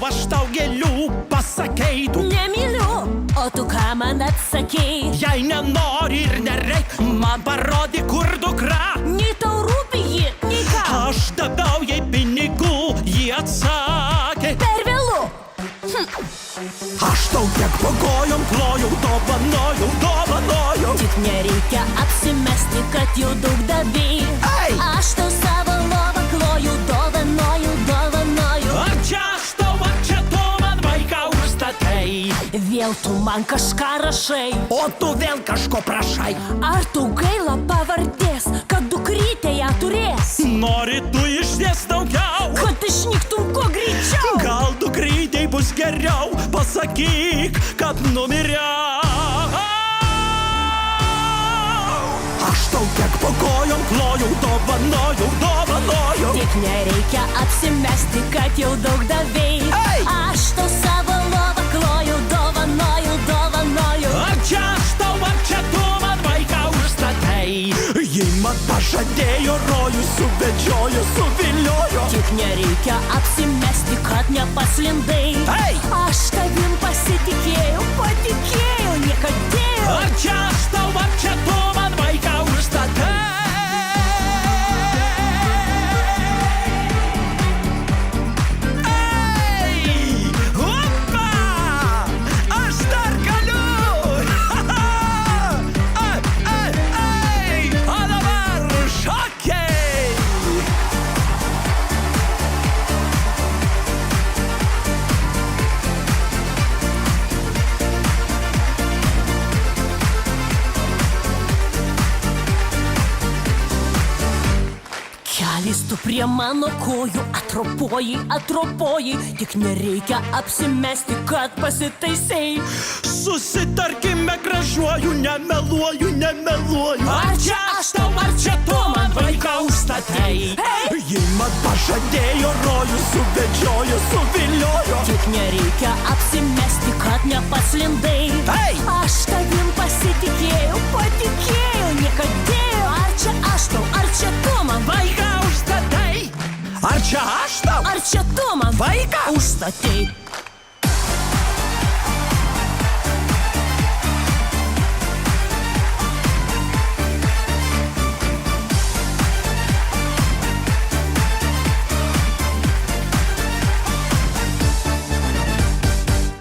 aš tau gėlių pasakei, tu nemyliu, o tu ką man atsakei? Jei nenori ir nereik, man parodyk, kur dukra. Nei tau rūpi ji, nei ką. Aš daviau jai pinigų, ji atsakė. Per vėlu. Aš tau tiek pagojom, plojau, dovanojau. Tik nereikia apsimesti, kad jau daug davei. Ei! Aš tau savo lovą kloju, dovanoju. Ar čia aš tau, ar čia tu man vaiką užstatai? Vėl tu man kažką rašai. O tu vėl kažko prašai. Ar tu gaila pavardės, kad dukrytė ją turės? Nori tu išties daugiau? Kad išnyktum kuo greičiau. Gal dukrytei bus geriau, pasakyk, kad numiriau. Aš tau tiek pagojom, plojau, dovanojau. Tik nereikia apsimesti, kad jau daug davei. Ei! Aš tau savo lovą kloju, dovanoju. Ar čia aš tau, ar čia tu man vaiką užstatai? Jei man pažadėjo rojų, suvedžiojo, suviliojo. Tik nereikia apsimesti, kad nepaslindai. Ei! Aš tavim pasitikėjau, patikėjau, niekadėjau. Ar čia aš tau, ar čia tu man vaiką užstatai? Ei! Opa! Aš dar galiu! Ei! O dabar šokiai! Kelis tu prie mano kojų, atropoji. Tik nereikia apsimesti, kad pasitaisei. Susitarkime, gražuoju, nemeluoju. Ar čia aš tau, ar čia tu man vaiką užstatei? Jei man pažadėjo rojų, suvedžiojo, suviliojo. Tik nereikia apsimesti, kad nepaslindai. Ei! Aš tavim pasitikėjau, patikėjau, niekadėjau. Ar čia aš tau, ar čia tu man Vaiką užstatai? Ar čia aš tau? Ar čia tu man Vaiką? užstatei?